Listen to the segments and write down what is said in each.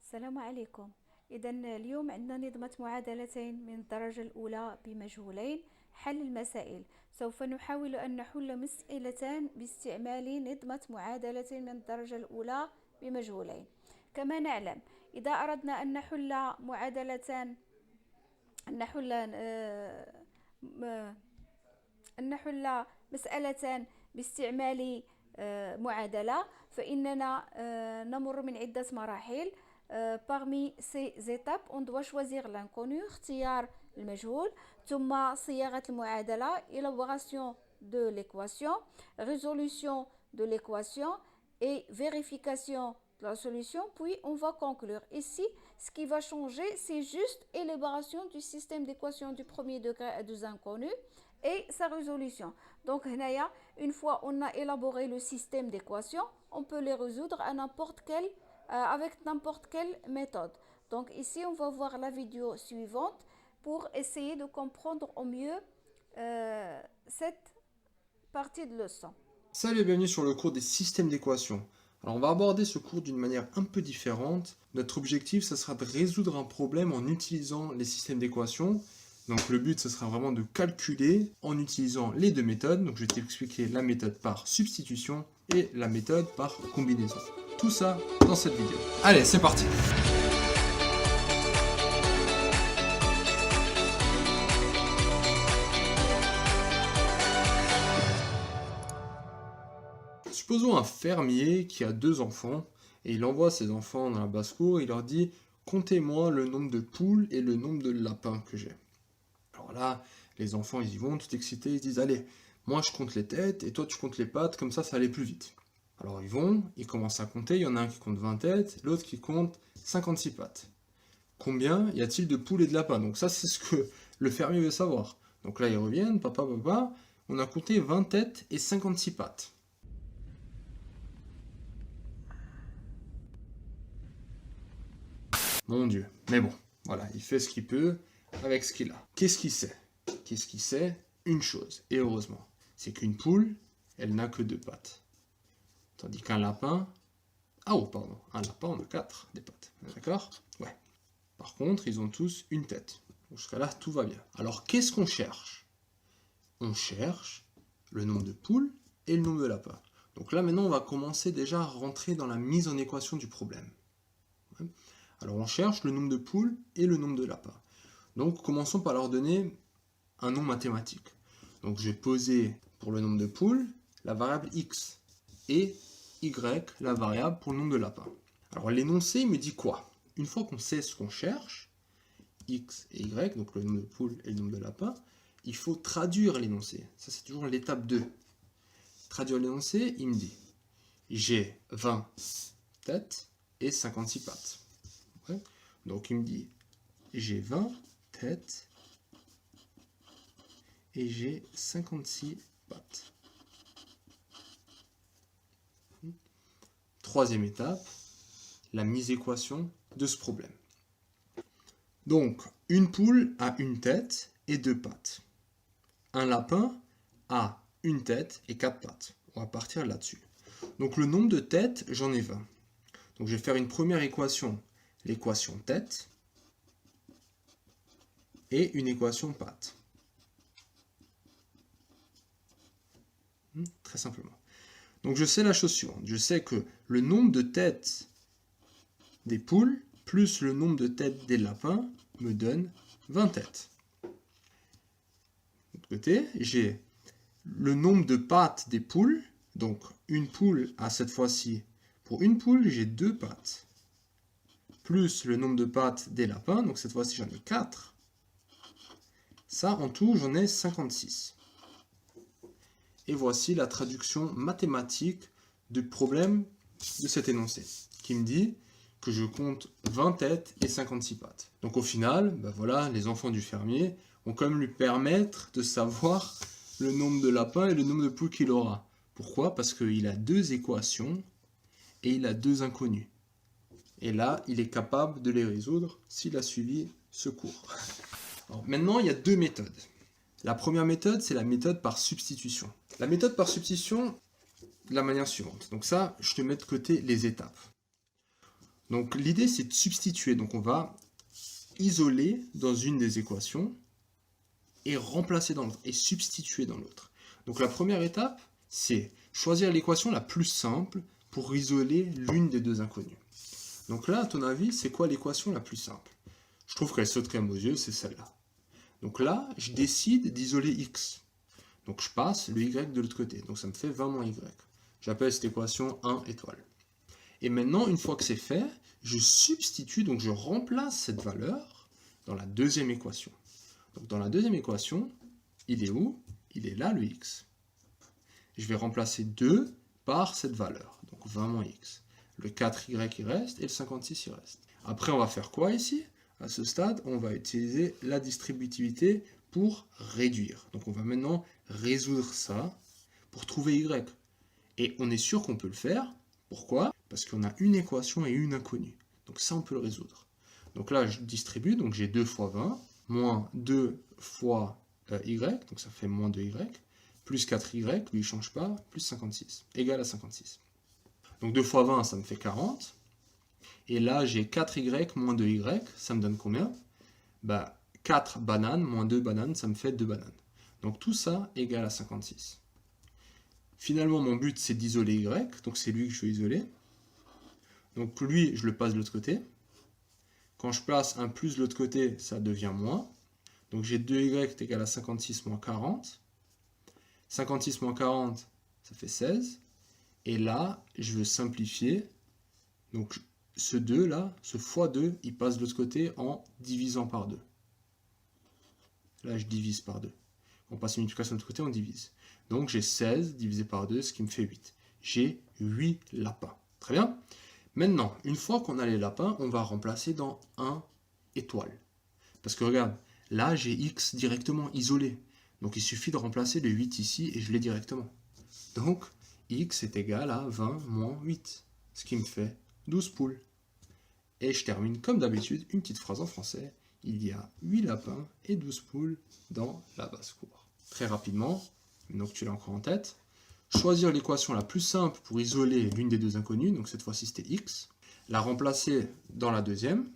السلام عليكم. إذا اليوم عندنا نظمة معادلتين من الدرجة الأولى بمجهولين. حل المسائل. سوف نحاول أن نحل مسألتان باستعمال نظمة معادلتين من الدرجة الأولى بمجهولين. كما نعلم، إذا أردنا أن نحل معادلتان أن نحل أن نحل مسألتان باستعمال معادلة، فإننا نمر من عدة مراحل. Parmi ces étapes, on doit choisir l'inconnu, اختيار المجهول، ثم صياغة المعادلة، élaboration de l'équation, résolution de l'équation et vérification de la solution, puis on va conclure. Ici, ce qui va changer, c'est juste l'élaboration du système d'équation du premier degré à deux inconnus et sa résolution. Donc, une fois on a élaboré le système d'équation, on peut les résoudre à avec n'importe quelle méthode. Donc ici, on va voir la vidéo suivante pour essayer de comprendre au mieux cette partie de leçon. Salut et bienvenue sur le cours des systèmes d'équations. Alors on va aborder ce cours d'une manière un peu différente. Notre objectif, ça sera de résoudre un problème en utilisant les systèmes d'équations. Donc le but, ce sera vraiment de calculer en utilisant les deux méthodes. Donc je vais t'expliquer la méthode par substitution et la méthode par combinaison. Tout ça dans cette vidéo. Allez, c'est parti! Supposons un fermier qui a deux enfants et il envoie ses enfants dans la basse-cour et il leur dit « Comptez-moi le nombre de poules et le nombre de lapins que j'ai. » Alors là, les enfants ils y vont tout excités, ils se disent « Allez, moi je compte les têtes et toi tu comptes les pattes, comme ça allait plus vite. » Alors ils vont, ils commencent à compter, il y en a un qui compte 20 têtes, l'autre qui compte 56 pattes. Combien y a-t-il de poules et de lapins? Donc ça c'est ce que le fermier veut savoir. Donc là ils reviennent, papa, on a compté 20 têtes et 56 pattes. Mon Dieu. Mais bon, voilà, il fait ce qu'il peut avec ce qu'il a. Qu'est-ce qu'il sait? Qu'est-ce qu'il sait? Une chose, et heureusement, c'est qu'une poule, elle n'a que deux pattes. Tandis qu'un lapin... Ah oh, pardon, un lapin, on a 4 des pattes. D'accord? Ouais. Par contre, ils ont tous une tête. Donc, jusqu'à là, tout va bien. Alors, qu'est-ce qu'on cherche? On cherche le nombre de poules et le nombre de lapins. Donc là, maintenant, on va commencer déjà à rentrer dans la mise en équation du problème. Ouais. Alors, on cherche le nombre de poules et le nombre de lapins. Donc, commençons par leur donner un nom mathématique. Donc, je vais poser pour le nombre de poules la variable x et y, la variable pour le nombre de lapins. Alors, l'énoncé, il me dit quoi? Une fois qu'on sait ce qu'on cherche, x et y, donc le nombre de poules et le nombre de lapins, il faut traduire l'énoncé. Ça, c'est toujours l'étape 2. Traduire l'énoncé, il me dit j'ai 20 têtes et 56 pattes. Ouais. Donc, il me dit j'ai 20 têtes et j'ai 56 pattes. Troisième étape, la mise équation de ce problème. Donc, une poule a une tête et deux pattes. Un lapin a une tête et 4 pattes. On va partir là-dessus. Donc, le nombre de têtes, j'en ai 20. Donc, je vais faire une première équation, l'équation tête, et une équation patte. Très simplement. Donc je sais la chose suivante, je sais que le nombre de têtes des poules plus le nombre de têtes des lapins me donne 20 têtes. De l'autre côté, j'ai le nombre de pattes des poules, donc une poule a cette fois-ci, pour une poule j'ai 2 pattes, plus le nombre de pattes des lapins, donc cette fois-ci j'en ai 4. Ça en tout j'en ai 56. Et voici la traduction mathématique du problème de cet énoncé, qui me dit que je compte 20 têtes et 56 pattes. Donc au final, ben voilà, les enfants du fermier vont quand même lui permettre de savoir le nombre de lapins et le nombre de poules qu'il aura. Pourquoi? Parce qu'il a deux équations et il a deux inconnus. Et là, il est capable de les résoudre s'il a suivi ce cours. Alors, maintenant, il y a deux méthodes. La première méthode, c'est la méthode par substitution. La méthode par substitution, de la manière suivante. Donc ça, je te mets de côté les étapes. Donc l'idée c'est de substituer. Donc on va isoler dans une des équations et remplacer dans l'autre, et substituer dans l'autre. Donc la première étape, c'est choisir l'équation la plus simple pour isoler l'une des deux inconnues. Donc là, à ton avis, c'est quoi l'équation la plus simple? Je trouve qu'elle saute quand même aux yeux, c'est celle-là. Donc là, je décide d'isoler x. Donc je passe le y de l'autre côté. Donc ça me fait 20 moins y. J'appelle cette équation 1 étoile. Et maintenant, une fois que c'est fait, je substitue, donc je remplace cette valeur dans la deuxième équation. Donc dans la deuxième équation, il est où? Il est là, le x. Je vais remplacer 2 par cette valeur, donc 20 moins x. Le 4y il reste et le 56 il reste. Après, on va faire quoi ici? À ce stade, on va utiliser la distributivité pour réduire. Donc on va maintenant résoudre ça pour trouver y. Et on est sûr qu'on peut le faire. Pourquoi? Parce qu'on a une équation et une inconnue. Donc ça, on peut le résoudre. Donc là, je distribue, donc j'ai 2 fois 20, moins 2 fois y, donc ça fait moins 2y, plus 4y, lui il ne change pas, plus 56, égal à 56. Donc 2 fois 20, ça me fait 40. Et là, j'ai 4y moins 2y, ça me donne combien? 4 bananes moins 2 bananes, ça me fait 2 bananes. Donc tout ça égal à 56. Finalement, mon but, c'est d'isoler y, donc c'est lui que je veux isoler. Donc lui, je le passe de l'autre côté. Quand je place un plus de l'autre côté, ça devient moins. Donc j'ai 2y est égal à 56 moins 40. 56 moins 40, ça fait 16. Et là, je veux simplifier. Donc ce 2 là, ce fois 2, il passe de l'autre côté en divisant par 2. Là, je divise par 2. On passe une multiplication de l'autre côté, on divise. Donc j'ai 16 divisé par 2, ce qui me fait 8. J'ai 8 lapins. Très bien. Maintenant, une fois qu'on a les lapins, on va remplacer dans 1 étoile. Parce que regarde, là j'ai x directement isolé. Donc il suffit de remplacer le 8 ici et je l'ai directement. Donc x est égal à 20 moins 8. Ce qui me fait 12 poules. Et je termine comme d'habitude une petite phrase en français. Il y a 8 lapins et 12 poules dans la basse-cour. Très rapidement, maintenant que tu l'as encore en tête, choisir l'équation la plus simple pour isoler l'une des deux inconnues, donc cette fois-ci c'était x, la remplacer dans la deuxième.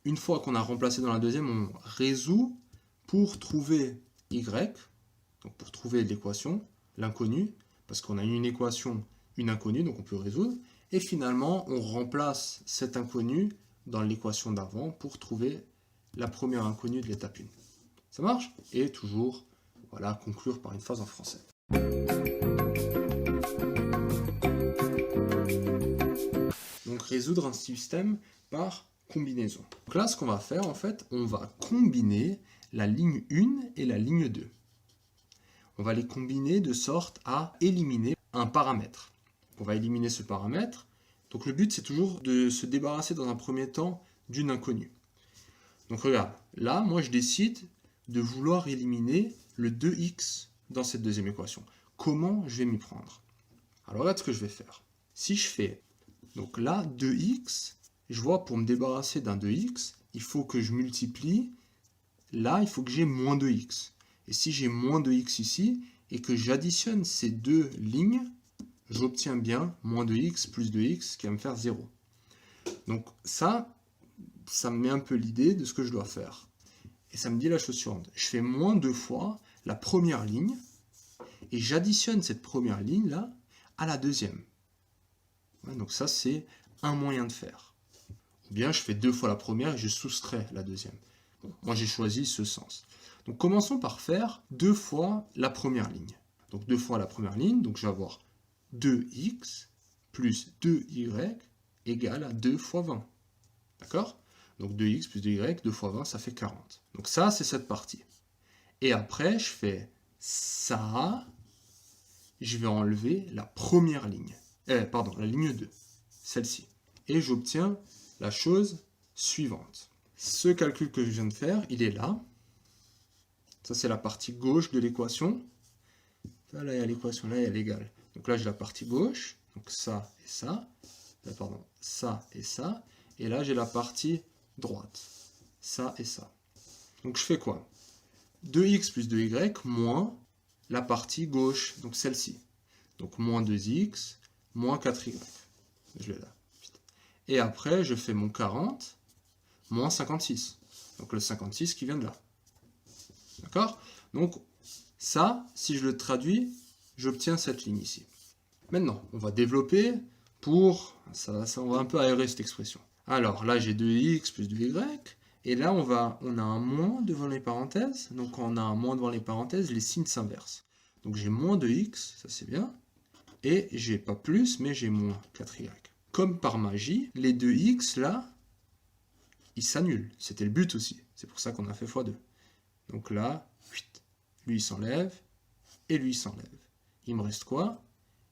Une fois qu'on a remplacé dans la deuxième, on résout pour trouver y, donc pour trouver l'équation, l'inconnue, parce qu'on a une équation, une inconnue, donc on peut résoudre. Et finalement, on remplace cette inconnue dans l'équation d'avant pour trouver la première inconnue de l'étape 1. Ça marche? Et toujours, voilà, conclure par une phrase en français. Donc résoudre un système par combinaison. Donc là, ce qu'on va faire, en fait, on va combiner la ligne 1 et la ligne 2. On va les combiner de sorte à éliminer un paramètre. On va éliminer ce paramètre. Donc le but, c'est toujours de se débarrasser dans un premier temps d'une inconnue. Donc regarde, là, moi, je décide de vouloir éliminer le 2x dans cette deuxième équation. Comment je vais m'y prendre? Alors regarde ce que je vais faire. Si je fais, donc là, 2x, je vois pour me débarrasser d'un 2x, il faut que je multiplie, là, il faut que j'ai moins 2x. Et si j'ai moins 2x ici, et que j'additionne ces deux lignes, j'obtiens bien moins 2x plus 2x, qui va me faire 0. Donc ça me met un peu l'idée de ce que je dois faire. Et ça me dit la chose suivante. Je fais moins 2 fois la première ligne, et j'additionne cette première ligne-là à la deuxième. Ouais, donc ça, c'est un moyen de faire. Ou bien je fais 2 fois la première et je soustrais la deuxième. Bon, moi, j'ai choisi ce sens. Donc commençons par faire 2 fois la première ligne. Donc 2 fois la première ligne, donc je vais avoir 2x plus 2y égale à 2 fois 20. D'accord? Donc 2x plus 2y, 2 fois 20, ça fait 40. Donc ça, c'est cette partie. Et après, je fais ça, je vais enlever la première ligne. La ligne 2, celle-ci. Et j'obtiens la chose suivante. Ce calcul que je viens de faire, il est là. Ça, c'est la partie gauche de l'équation. Là, il y a l'équation, là, il y a l'égal. Donc là, j'ai la partie gauche, donc ça et ça. Ça et ça. Et là, j'ai la partie droite. Ça et ça. Donc je fais quoi? 2x plus 2y moins la partie gauche, donc celle-ci. Donc moins 2x moins 4y. Je l'ai là. Et après, je fais mon 40 moins 56. Donc le 56 qui vient de là. D'accord? Donc ça, si je le traduis, j'obtiens cette ligne ici. Maintenant, on va développer pour... Ça, on va un peu aérer cette expression. Alors là, j'ai 2x plus 2y. Et là, on a un moins devant les parenthèses. Donc quand on a un moins devant les parenthèses, les signes s'inversent. Donc j'ai moins 2x, ça c'est bien. Et j'ai pas plus, mais j'ai moins 4y. Comme par magie, les 2x là, ils s'annulent. C'était le but aussi. C'est pour ça qu'on a fait x2. Donc là, lui il s'enlève, et lui il s'enlève. Il me reste quoi?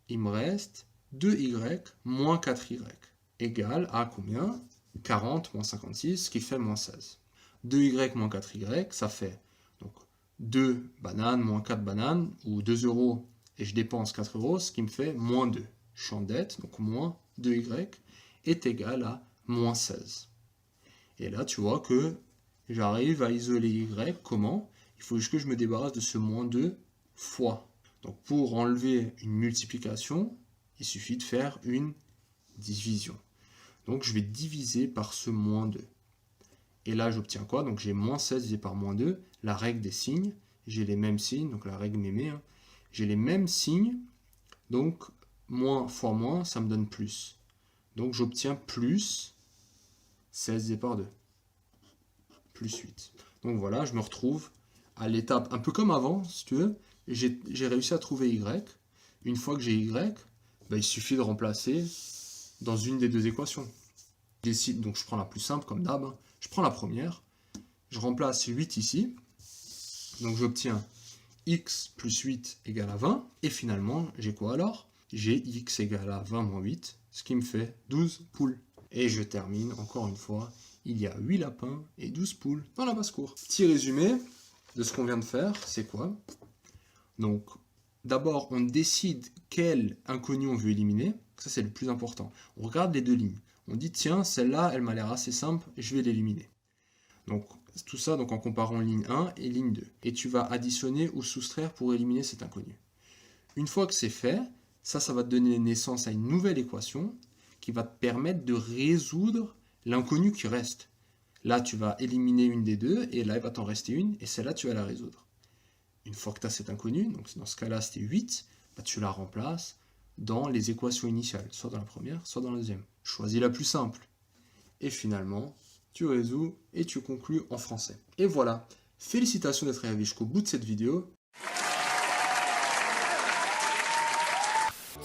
Il me reste 2y moins 4y. Égale à combien? 40 moins 56, ce qui fait moins 16. 2y moins 4y, ça fait donc 2 bananes moins 4 bananes, ou 2 euros, et je dépense 4 euros, ce qui me fait moins 2. Je suis en dette, donc moins 2y est égal à moins 16. Et là, tu vois que j'arrive à isoler y. Comment? Il faut juste que je me débarrasse de ce moins 2 fois. Donc pour enlever une multiplication, il suffit de faire une division. Donc je vais diviser par ce moins 2. Et là, j'obtiens quoi? Donc j'ai moins 16 divisé par moins 2. La règle des signes, j'ai les mêmes signes, donc la règle mémé. J'ai les mêmes signes, donc moins fois moins, ça me donne plus. Donc j'obtiens plus 16 divisé par 2. Plus 8. Donc voilà, je me retrouve à l'étape, un peu comme avant, si tu veux. J'ai réussi à trouver y. Une fois que j'ai y, il suffit de remplacer dans une des deux équations. Donc je prends la plus simple comme d'hab. Je prends la première. Je remplace 8 ici. Donc j'obtiens x plus 8 égale à 20. Et finalement, j'ai quoi alors? J'ai x égale à 20 moins 8, ce qui me fait 12 poules. Et je termine encore une fois. Il y a 8 lapins et 12 poules dans la basse-cour. Petit résumé de ce qu'on vient de faire, c'est quoi? Donc, d'abord, on décide quel inconnu on veut éliminer. Ça, c'est le plus important. On regarde les deux lignes. On dit, tiens, celle-là, elle m'a l'air assez simple, je vais l'éliminer. Donc, tout ça donc, en comparant ligne 1 et ligne 2. Et tu vas additionner ou soustraire pour éliminer cet inconnu. Une fois que c'est fait, ça va te donner naissance à une nouvelle équation qui va te permettre de résoudre l'inconnu qui reste. Là, tu vas éliminer une des deux, et là, il va t'en rester une, et celle-là, tu vas la résoudre. Une fois que tu as cet inconnu, donc dans ce cas-là, c'était 8, tu la remplaces dans les équations initiales, soit dans la première, soit dans la deuxième. Choisis la plus simple. Et finalement, tu résous et tu conclus en français. Et voilà, félicitations d'être arrivé jusqu'au bout de cette vidéo.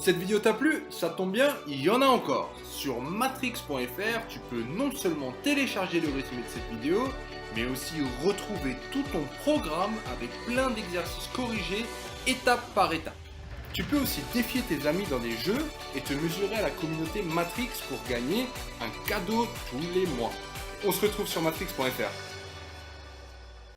Cette vidéo t'a plu? Ça tombe bien, il y en a encore. Sur matrix.fr, tu peux non seulement télécharger le résumé de cette vidéo, mais aussi retrouver tout ton programme avec plein d'exercices corrigés étape par étape. Tu peux aussi défier tes amis dans des jeux et te mesurer à la communauté Matrix pour gagner un cadeau tous les mois. On se retrouve sur matrix.fr.